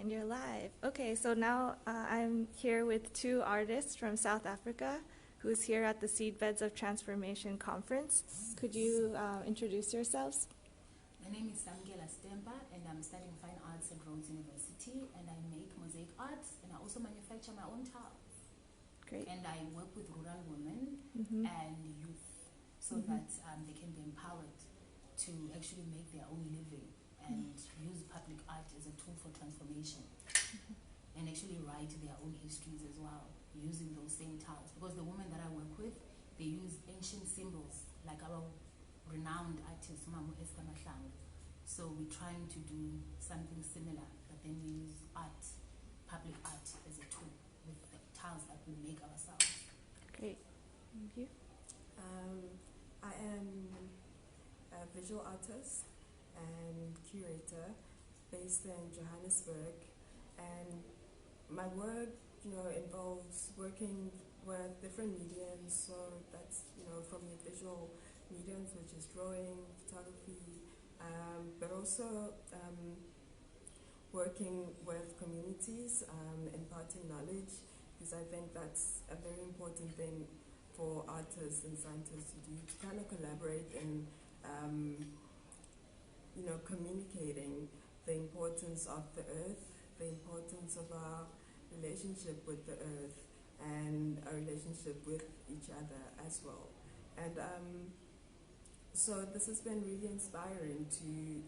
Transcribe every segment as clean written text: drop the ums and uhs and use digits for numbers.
And you're live. Okay, so now I'm here with two artists from South Africa who's here at the Seedbeds of Transformation conference. Could you introduce yourselves? My name is Samkela Stamper and I'm studying Fine Arts at Rhodes University, and I make mosaic arts and I also manufacture my own tiles. Great. And I work with rural women and youth so that they can be empowered to actually make their own living and use public art as a tool for transformation and actually write their own histories as well using those same tiles. Because the women that I work with, they use ancient symbols like our renowned artist Mamu Esther Mahlangu. So we're trying to do something similar, but then we use art, public art, as a tool with the tiles that we make ourselves. Great. Thank you. I am a visual artist and curator based in Johannesburg, and my work, involves working with different mediums. So that's, from your visual mediums, which is drawing, photography, but also working with communities, imparting knowledge, because I think that's a very important thing for artists and scientists to do, to kind of collaborate and communicating the importance of the earth, the importance of our relationship with the earth, and our relationship with each other as well. And so this has been really inspiring to,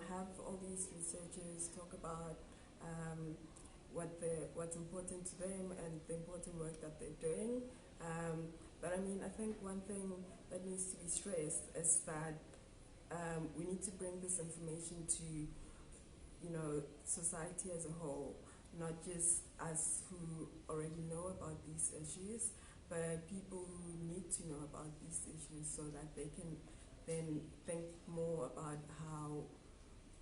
have all these researchers talk about what's important to them and the important work that they're doing. But I think one thing that needs to be stressed is that we need to bring this information to, society as a whole, not just us who already know about these issues, but people who need to know about these issues so that they can then think more about how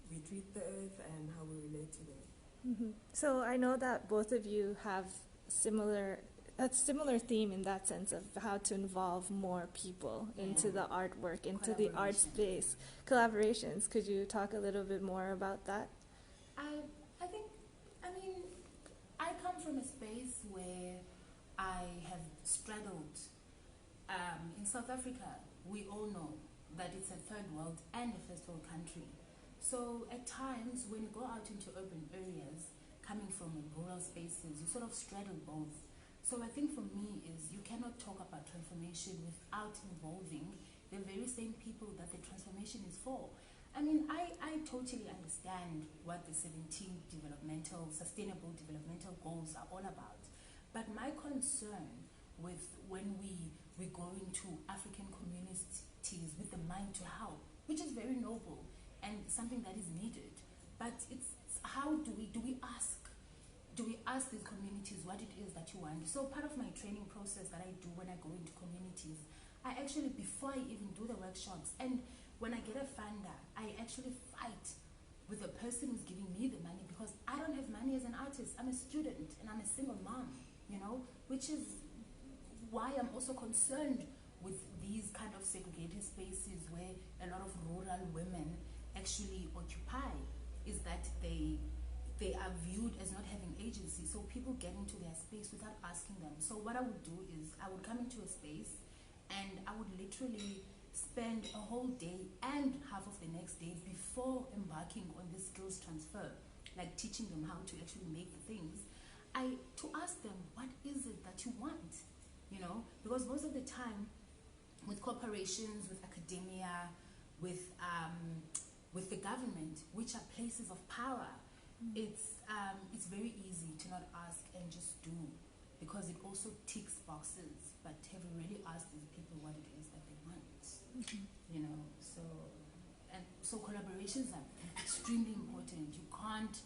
we treat the earth and how we relate to it. So I know that both of you have a similar theme in that sense of how to involve more people into the artwork, into the art space. Collaborations. Could you talk a little bit more about that? I come from a space where I have straddled. In South Africa, we all know that it's a third world and a first world country. So at times, when you go out into urban areas, coming from rural spaces, you sort of straddle both. So I think for me is you cannot talk about transformation without involving the very same people that the transformation is for. I totally understand what the 17 sustainable developmental goals are all about. But my concern with when we go into African communities with the mind to help, which is very noble and something that is needed, but it's how do we ask these communities what it is that you want? So part of my training process that I do when I go into communities, I actually, before I even do the workshops, and when I get a funder, I actually fight with the person who's giving me the money, because I don't have money as an artist. I'm a student and I'm a single mom, which is why I'm also concerned with these kind of segregated spaces where a lot of rural women actually occupy, is that they are viewed as not having agency. So people get into their space without asking them. So what I would do is I would come into a space and I would literally spend a whole day and half of the next day before embarking on this skills transfer, like teaching them how to actually make the things, to ask them, what is it that you want? Because most of the time with corporations, with academia, with the government, which are places of power, it's very easy to not ask and just do, because it also ticks boxes. But have you really asked these people what it is that they want? So collaborations are extremely important. You can't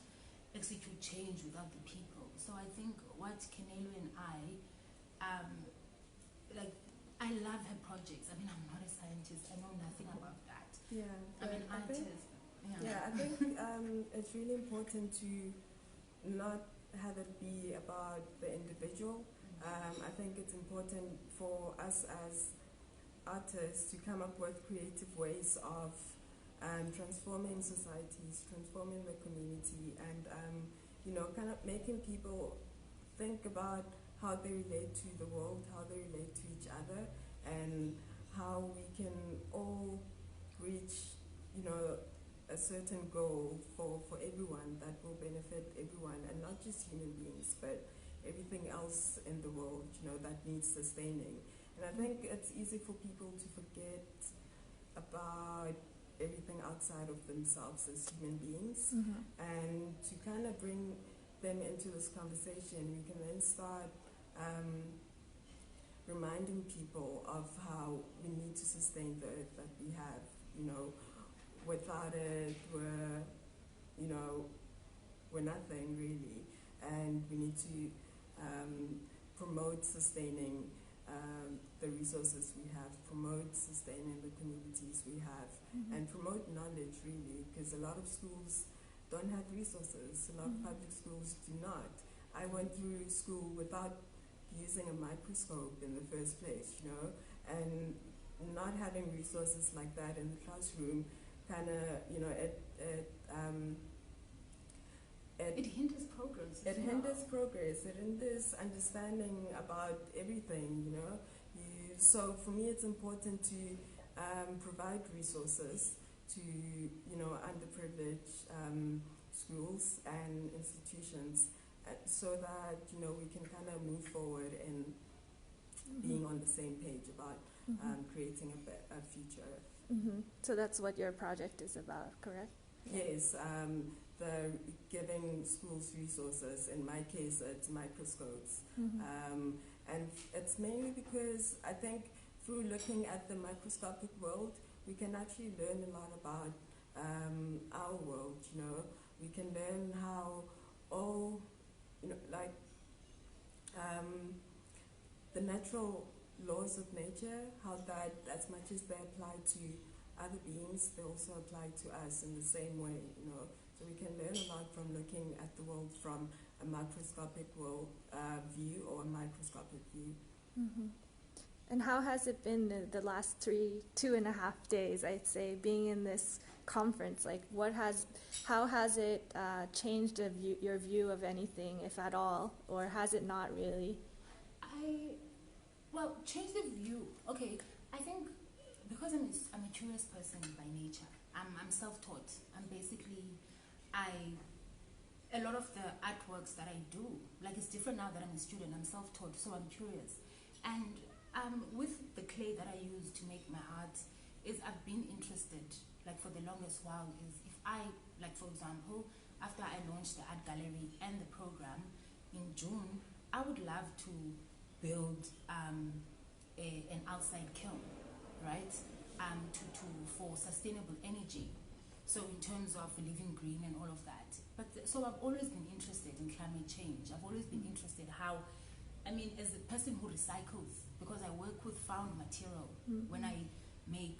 execute change without the people. So I think what Kenelo and I love her projects. I'm not a scientist. I know nothing about that. Yeah, I'm an artist. I think it's really important to not have it be about the individual. I think it's important for us as artists to come up with creative ways of transforming societies, transforming the community, and kind of making people think about how they relate to the world, how they relate to each other, and how we can all reach, a certain goal for everyone that will benefit everyone, and not just human beings, but everything else in the world, that needs sustaining. And I think it's easy for people to forget about everything outside of themselves as human beings, and to kind of bring them into this conversation. We can then start reminding people of how we need to sustain the earth that we have. Without it, we're nothing really, and we need to promote sustaining the resources we have, promote sustaining the communities we have, and promote knowledge really, because a lot of schools don't have resources. A lot of public schools do not. I went through school without using a microscope in the first place, and not having resources like that in the classroom kind of, it hinders progress. It hinders progress. It hinders understanding about everything, So for me, it's important to provide resources to, underprivileged schools and institutions, so that, we can kind of move forward in being on the same page about creating a future. So that's what your project is about, correct? Yes, the giving schools resources. In my case, it's microscopes. And it's mainly because I think through looking at the microscopic world, we can actually learn a lot about our world, We can learn how all, the natural laws of nature, how that as much as they apply to other beings, they also apply to us in the same way, So we can learn a lot from looking at the world from a microscopic world view or a microscopic view. And how has it been the last 2.5 days, I'd say, being in this conference? Like, how has it changed your view of anything, if at all, or has it not really? Change the view. Okay, I think because I'm a curious person by nature. I'm self-taught. A lot of the artworks that I do, like, it's different now that I'm a student. I'm self-taught, so I'm curious. And with the clay that I use to make my art, I've been interested, like, for the longest while, is if I, like, for example, after I launched the art gallery and the program in June, I would love to build an outside kiln, right? For sustainable energy. So in terms of living green and all of that. So I've always been interested in climate change. I've always been interested how, as a person who recycles, because I work with found material. When I make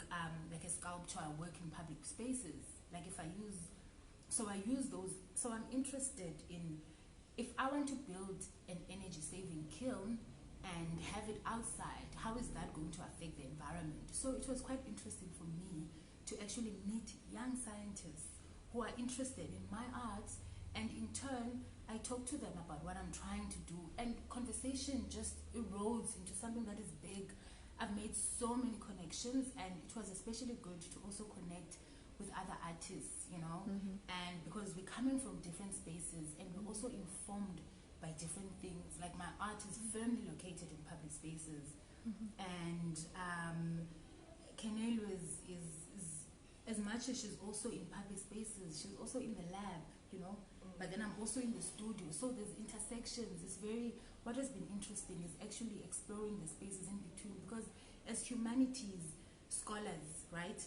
like a sculpture, I work in public spaces. Like, I use those. So I'm interested in, if I want to build an energy-saving kiln and have it outside, how is that going to affect the environment? So it was quite interesting for me to actually meet young scientists who are interested in my art, and in turn, I talk to them about what I'm trying to do, and conversation just erodes into something that is big. I've made so many connections, and it was especially good to also connect with other artists, and because we're coming from different spaces, and we're also informed by different things. Like, my art is firmly located in public spaces, and Kenelu is as much as she's also in public spaces, she's also in the lab, but then I'm also in the studio. So there's intersections. What has been interesting is actually exploring the spaces in between, because as humanities scholars, right,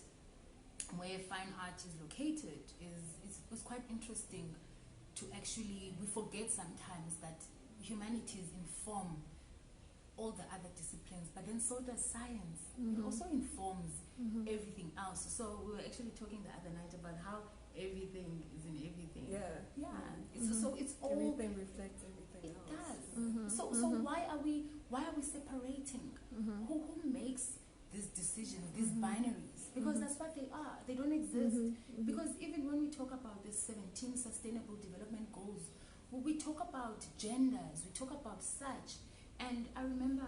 where fine art is located, it's quite interesting to actually, we forget sometimes that humanities inform all the other disciplines, but then so does science. It also informs everything else. So we were actually talking the other night about how everything is in everything. Yeah. So it's all, everything reflects everything else. It does. So why are we separating? Who makes these decisions, these binaries? Because that's what they are. They don't exist. Because even when we talk about the 17 sustainable development goals, we talk about genders, we talk about such. And I remember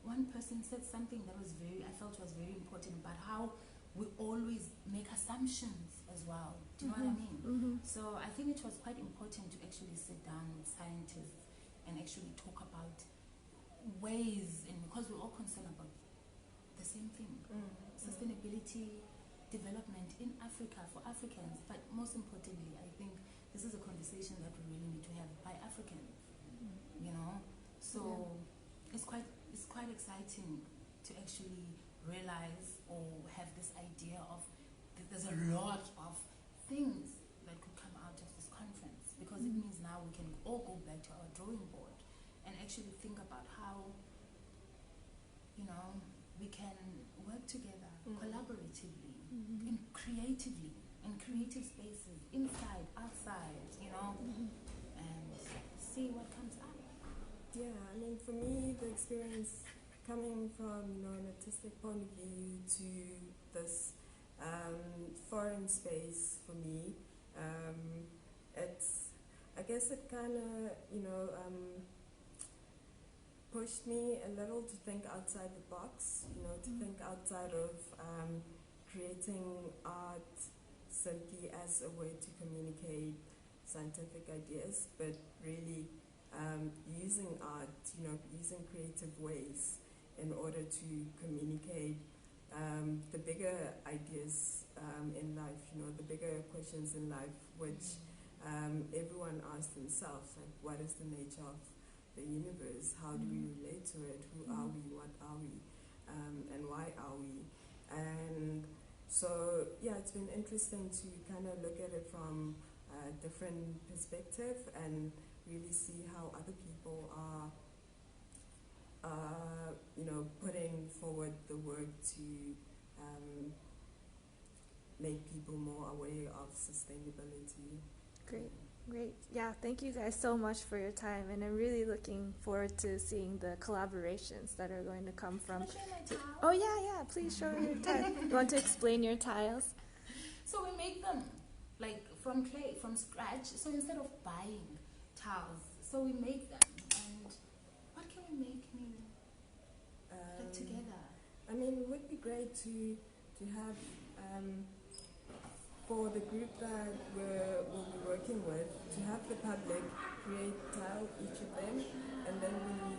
one person said something that I felt was very important about how we always make assumptions as well. Do you know what I mean? Mm-hmm. So I think it was quite important to actually sit down with scientists and actually talk about ways, and because we're all concerned about the same thing, sustainability, development in Africa for Africans, but most importantly, I think this is a conversation that we really need to have by Africans, you know. So it's quite exciting to actually realize or have this idea of that there's a lot of things that could come out of this conference, because it means now we can all go back to our drawing board and actually think about how, you know, we can work together collaboratively and creatively in creative spaces, inside, outside, you know, and see what comes up. Yeah, I mean, for me, the experience coming from, you know, an artistic point of view to this foreign space for me, I guess it kind of, you know, pushed me a little to think outside the box, you know, to think outside of creating art simply as a way to communicate scientific ideas, but really using art, you know, using creative ways in order to communicate the bigger ideas in life, you know, the bigger questions in life, which everyone asks themselves, like, what is the nature of the universe? How do we relate to it? Who are we? What are we? And why are we? And so, yeah, it's been interesting to kind of look at it from a different perspective and really see how other people are, you know, putting forward the work to make people more aware of sustainability. Great. Yeah, thank you guys so much for your time, and I'm really looking forward to seeing the collaborations that are going to come from. Can I show my tile? Oh yeah, please show your tile. You want to explain your tiles? So we make them like from clay, from scratch. So instead of buying tiles, so we make them. And what can we make new like together? I mean, it would be great to have for the group that we'll be working with, to have the public create tile, each of them, and then we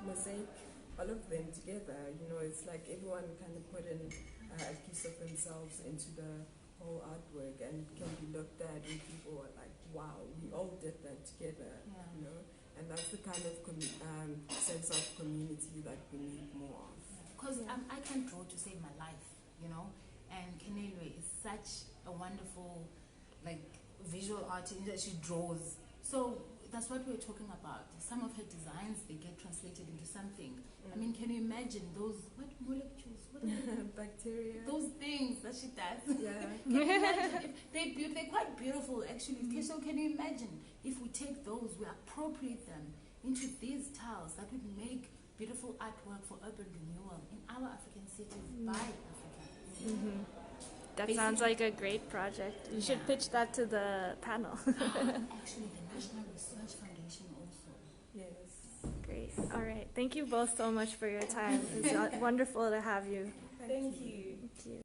mosaic all of them together. You know, it's like everyone kind of put in a piece of themselves into the whole artwork and can be looked at, and people are like, wow, we all did that together, you know? And that's the kind of sense of community that we need more of. Because I can't draw to save my life, you know? And Kenelwe is such a wonderful, like, visual artist that she draws. So that's what we're talking about. Some of her designs, they get translated into something. I mean, can you imagine those, what molecules? What are they? Bacteria. Those things that she does. Yeah. Can you imagine? They're quite beautiful, actually. So can you imagine if we take those, we appropriate them into these tiles that would make beautiful artwork for urban renewal in our African cities by Africans. That sounds like a great project. You should pitch that to the panel. Actually, the National Research Foundation also. Yes. Great. All right. Thank you both so much for your time. It's wonderful to have you. Thank you. Thank you.